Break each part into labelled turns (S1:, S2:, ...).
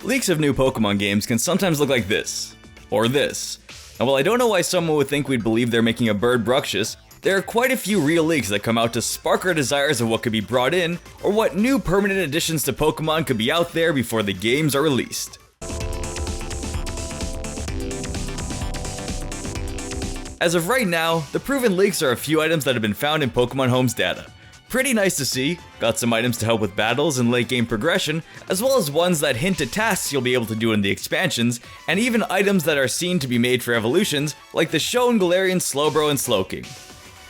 S1: Leaks of new Pokemon games can sometimes look like this, or this. And while I don't know why someone would think we'd believe they're making a bird Bruxish, there are quite a few real leaks that come out to spark our desires of what could be brought in, or what new permanent additions to Pokemon could be out there before the games are released. As of right now, the proven leaks are a few items that have been found in Pokemon Home's data. Pretty nice to see, got some items to help with battles and late game progression, as well as ones that hint at tasks you'll be able to do in the expansions, and even items that are seen to be made for evolutions, like the Shown Galarian Slowbro and Slowking.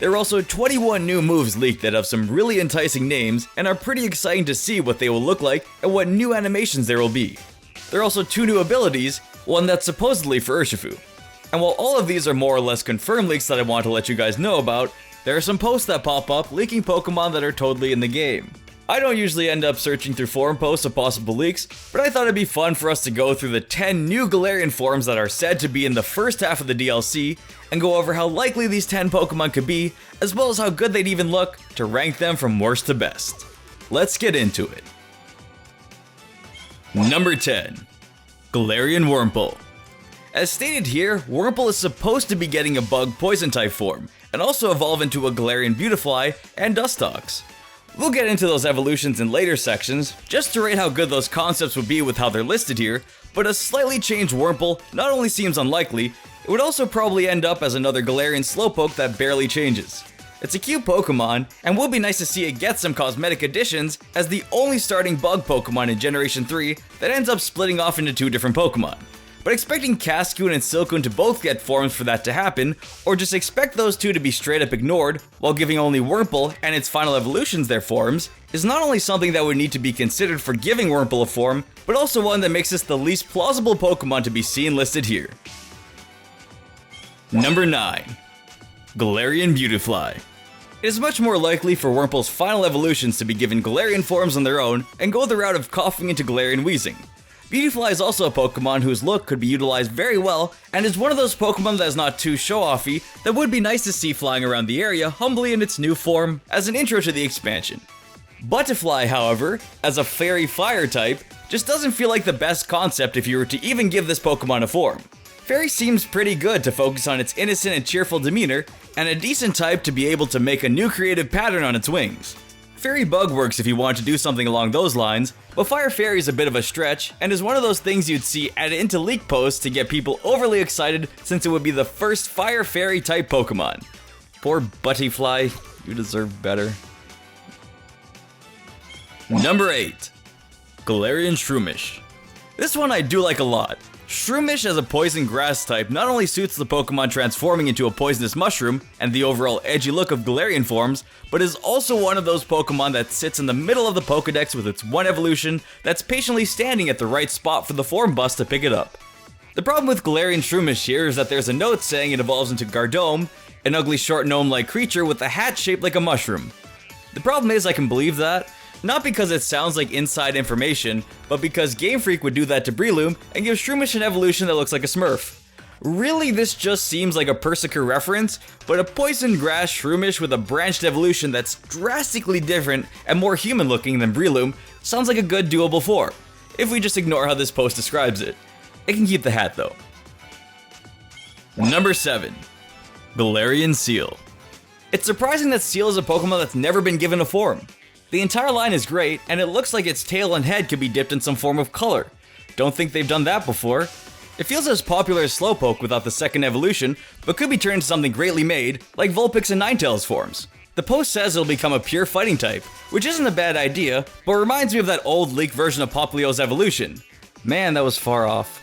S1: There are also 21 new moves leaked that have some really enticing names, and are pretty exciting to see what they will look like and what new animations there will be. There are also 2 new abilities, one that's supposedly for Urshifu. And while all of these are more or less confirmed leaks that I want to let you guys know about, there are some posts that pop up leaking Pokemon that are totally in the game. I don't usually end up searching through forum posts of possible leaks, but I thought it'd be fun for us to go through the 10 new Galarian forms that are said to be in the first half of the DLC, and go over how likely these 10 Pokemon could be, as well as how good they'd even look, to rank them from worst to best. Let's get into it. Number 10. Galarian Wurmple. As stated here, Wurmple is supposed to be getting a bug poison type form, and also evolve into a Galarian Beautifly and Dustox. We'll get into those evolutions in later sections, just to rate how good those concepts would be with how they're listed here, but a slightly changed Wurmple not only seems unlikely, it would also probably end up as another Galarian Slowpoke that barely changes. It's a cute Pokemon, and will be nice to see it get some cosmetic additions as the only starting bug Pokemon in Generation 3 that ends up splitting off into 2 different Pokemon. But expecting Cascoon and Silcoon to both get forms for that to happen, or just expect those 2 to be straight up ignored, while giving only Wurmple and its final evolutions their forms, is not only something that would need to be considered for giving Wurmple a form, but also one that makes this the least plausible Pokemon to be seen listed here. Number 9. Galarian Beautifly. It is much more likely for Wurmple's final evolutions to be given Galarian forms on their own, and go the route of coughing into Galarian wheezing. Beautifly is also a Pokemon whose look could be utilized very well, and is one of those Pokemon that is not too show-offy, that would be nice to see flying around the area humbly in its new form, as an intro to the expansion. Butterfly, however, as a fairy fire type, just doesn't feel like the best concept if you were to even give this Pokemon a form. Fairy seems pretty good to focus on its innocent and cheerful demeanor, and a decent type to be able to make a new creative pattern on its wings. Fairy Bug works if you want to do something along those lines, but Fire Fairy is a bit of a stretch, and is one of those things you'd see added into leak posts to get people overly excited since it would be the first Fire Fairy type Pokemon. Poor Butterfly, you deserve better. Number 8. Galarian Shroomish. This one I do like a lot. Shroomish as a poison grass type not only suits the Pokemon transforming into a poisonous mushroom and the overall edgy look of Galarian forms, but is also one of those Pokemon that sits in the middle of the Pokedex with its one evolution that's patiently standing at the right spot for the form bus to pick it up. The problem with Galarian Shroomish here is that there's a note saying it evolves into Gardome, an ugly short gnome-like creature with a hat shaped like a mushroom. The problem is I can believe that, not because it sounds like inside information, but because Game Freak would do that to Breloom and give Shroomish an evolution that looks like a Smurf. Really, this just seems like a Persiker reference, but a poison grass Shroomish with a branched evolution that's drastically different and more human looking than Breloom sounds like a good doable form, if we just ignore how this post describes it. It can keep the hat though. Number 7. Galarian Seal. It's surprising that Seal is a Pokemon that's never been given a form. The entire line is great, and it looks like its tail and head could be dipped in some form of color. Don't think they've done that before. It feels as popular as Slowpoke without the second evolution, but could be turned into something greatly made, like Vulpix and Ninetales forms. The post says it'll become a pure fighting type, which isn't a bad idea, but reminds me of that old leaked version of Popplio's evolution. Man, that was far off.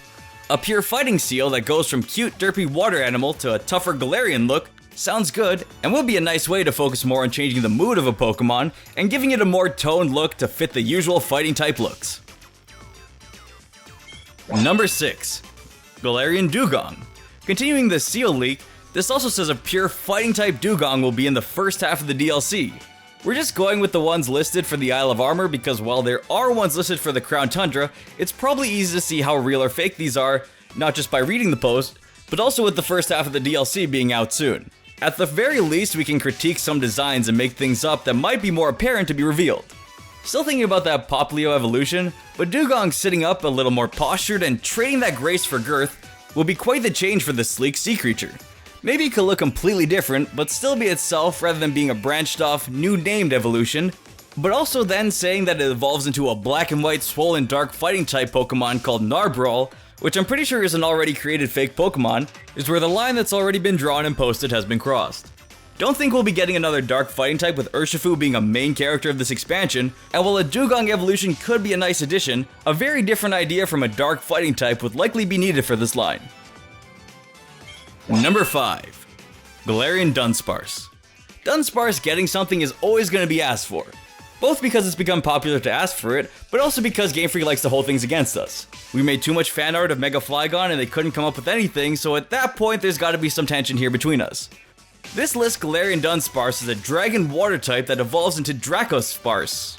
S1: A pure fighting Seal that goes from cute derpy water animal to a tougher Galarian look sounds good, and will be a nice way to focus more on changing the mood of a Pokemon and giving it a more toned look to fit the usual fighting type looks. Number 6. Galarian Dewgong. Continuing the Seal leak, this also says a pure fighting type Dewgong will be in the first half of the DLC. We're just going with the ones listed for the Isle of Armor because while there are ones listed for the Crown Tundra, it's probably easy to see how real or fake these are, not just by reading the post, but also with the first half of the DLC being out soon. At the very least, we can critique some designs and make things up that might be more apparent to be revealed. Still thinking about that Popplio evolution, but Dewgong sitting up a little more postured and trading that grace for girth will be quite the change for this sleek sea creature. Maybe it could look completely different, but still be itself rather than being a branched off, new named evolution, but also then saying that it evolves into a black and white swollen dark fighting type Pokemon called Narbrawl, which I'm pretty sure is an already created fake Pokemon, is where the line that's already been drawn and posted has been crossed. Don't think we'll be getting another dark fighting type with Urshifu being a main character of this expansion, and while a Dewgong evolution could be a nice addition, a very different idea from a dark fighting type would likely be needed for this line. Number 5. Galarian Dunsparce. Dunsparce getting something is always going to be asked for, both because it's become popular to ask for it, but also because Game Freak likes to hold things against us. We made too much fan art of Mega Flygon and they couldn't come up with anything, so at that point there's got to be some tension here between us. This lists Galarian Dunsparce as a dragon water type that evolves into Dracosparce.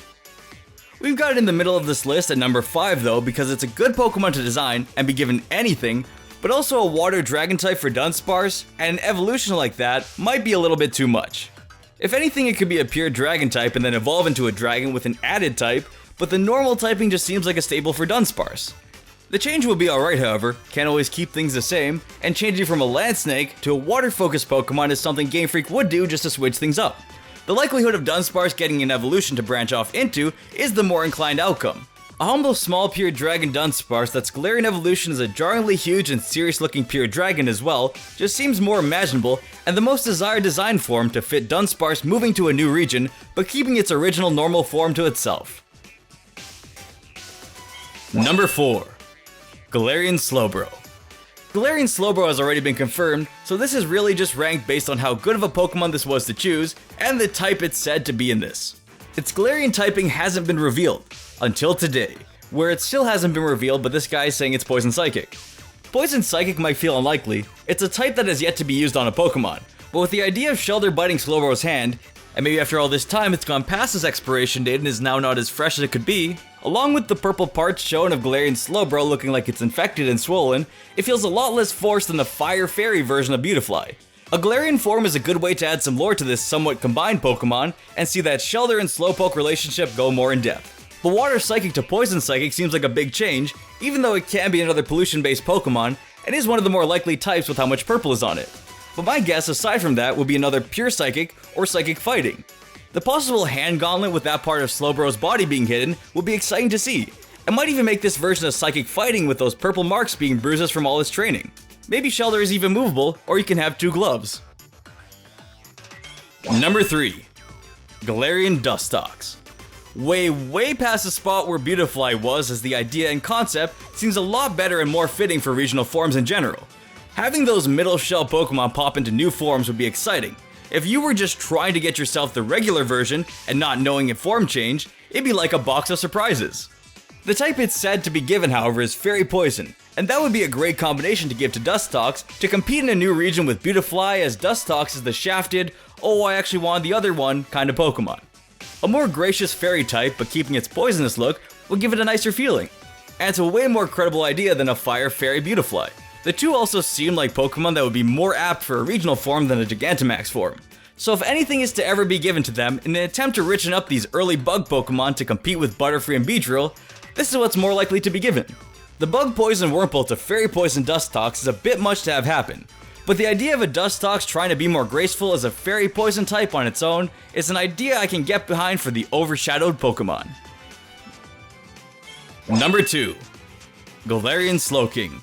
S1: We've got it in the middle of this list at number 5 though, because it's a good Pokemon to design and be given anything, but also a water dragon type for Dunsparce, and an evolution like that might be a little bit too much. If anything, it could be a pure dragon type and then evolve into a dragon with an added type, but the normal typing just seems like a staple for Dunsparce. The change will be alright however, can't always keep things the same, and changing from a land snake to a water-focused Pokemon is something Game Freak would do just to switch things up. The likelihood of Dunsparce getting an evolution to branch off into is the more inclined outcome. A humble small pure dragon Dunsparce that's Galarian evolution is a jarringly huge and serious looking pure dragon as well just seems more imaginable and the most desired design form to fit Dunsparce moving to a new region but keeping its original normal form to itself. Number 4. Galarian Slowbro. Galarian Slowbro has already been confirmed, so this is really just ranked based on how good of a Pokemon this was to choose, and the type it's said to be in this. Its Galarian typing hasn't been revealed, until today, where it still hasn't been revealed but this guy is saying it's Poison Psychic. Poison Psychic might feel unlikely, it's a type that has yet to be used on a Pokemon, but with the idea of Shellder biting Slowbro's hand, and maybe after all this time it's gone past its expiration date and is now not as fresh as it could be, along with the purple parts shown of Galarian Slowbro looking like it's infected and swollen, it feels a lot less forced than the Fire Fairy version of Beautifly. A Galarian form is a good way to add some lore to this somewhat combined Pokemon, and see that Shellder and Slowpoke relationship go more in depth. The Water Psychic to Poison Psychic seems like a big change, even though it can be another pollution-based Pokemon, and is one of the more likely types with how much purple is on it. But my guess aside from that would be another Pure Psychic or Psychic Fighting. The possible hand gauntlet with that part of Slowbro's body being hidden would be exciting to see, and might even make this version of Psychic Fighting with those purple marks being bruises from all his training. Maybe Shellder is even movable, or you can have 2 gloves. Number 3. Galarian Dustox. Way past the spot where Beautifly was, as the idea and concept seems a lot better and more fitting for regional forms in general. Having those middle shell Pokemon pop into new forms would be exciting. If you were just trying to get yourself the regular version and not knowing if form changed, it'd be like a box of surprises. The type it's said to be given, however, is Fairy Poison, and that would be a great combination to give to Dustox to compete in a new region with Beautifly, as Dustox is the shafted, oh I actually wanted the other one kind of Pokemon. A more gracious fairy type, but keeping its poisonous look, would give it a nicer feeling. And it's a way more credible idea than a Fire Fairy Beautifly. The two also seem like Pokemon that would be more apt for a regional form than a Gigantamax form. So if anything is to ever be given to them in an attempt to richen up these early bug Pokemon to compete with Butterfree and Beedrill, this is what's more likely to be given. The Bug Poison Wurmple to Fairy Poison Dustox is a bit much to have happen, but the idea of a Dustox trying to be more graceful as a Fairy Poison type on its own is an idea I can get behind for the overshadowed Pokemon. Number 2. Galarian Slowking.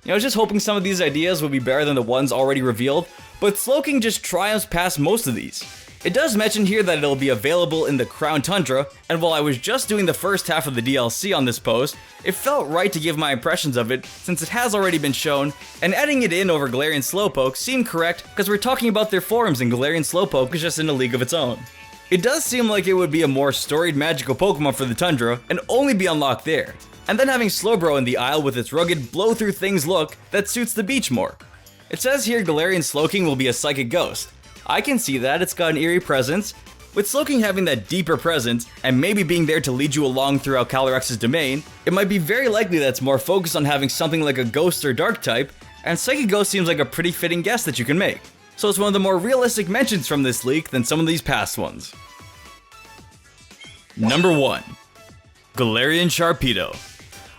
S1: I was just hoping some of these ideas would be better than the ones already revealed, but Slowking just triumphs past most of these. It does mention here that it'll be available in the Crown Tundra, and while I was just doing the first half of the DLC on this post, it felt right to give my impressions of it since it has already been shown, and adding it in over Galarian Slowpoke seemed correct because we're talking about their forms and Galarian Slowpoke is just in a league of its own. It does seem like it would be a more storied magical Pokemon for the Tundra and only be unlocked there, and then having Slowbro in the Isle with its rugged blow-through-things look that suits the beach more. It says here Galarian Slowking will be a Psychic Ghost. I can see that, it's got an eerie presence. With Slowking having that deeper presence, and maybe being there to lead you along throughout Calyrex's domain, it might be very likely that it's more focused on having something like a Ghost or Dark type, and Psychic Ghost seems like a pretty fitting guess that you can make. So it's one of the more realistic mentions from this leak than some of these past ones. Number 1. Galarian Sharpedo.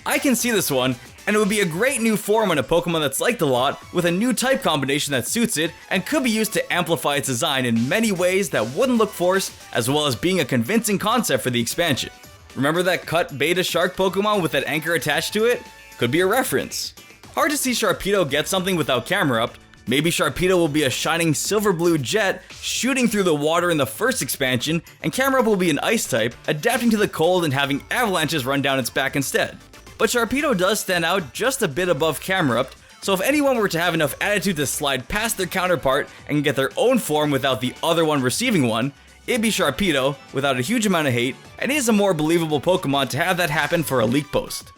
S1: I can see this one, and it would be a great new form on a Pokemon that's liked a lot, with a new type combination that suits it, and could be used to amplify its design in many ways that wouldn't look forced, as well as being a convincing concept for the expansion. Remember that cut beta shark Pokemon with that anchor attached to it? Could be a reference. Hard to see Sharpedo get something without camera up. Maybe Sharpedo will be a shining silver-blue jet shooting through the water in the first expansion, and Camerupt will be an ice type, adapting to the cold and having avalanches run down its back instead. But Sharpedo does stand out just a bit above Camerupt, so if anyone were to have enough attitude to slide past their counterpart and get their own form without the other one receiving one, it'd be Sharpedo without a huge amount of hate, and it is a more believable Pokemon to have that happen for a leak post.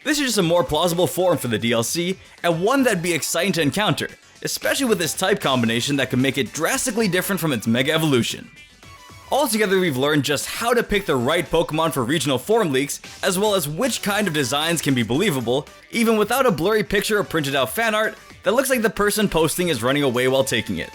S1: This is just a more plausible form for the DLC, and one that'd be exciting to encounter, especially with this type combination that could make it drastically different from its Mega Evolution. Altogether, we've learned just how to pick the right Pokemon for regional form leaks, as well as which kind of designs can be believable, even without a blurry picture or printed out fan art that looks like the person posting is running away while taking it.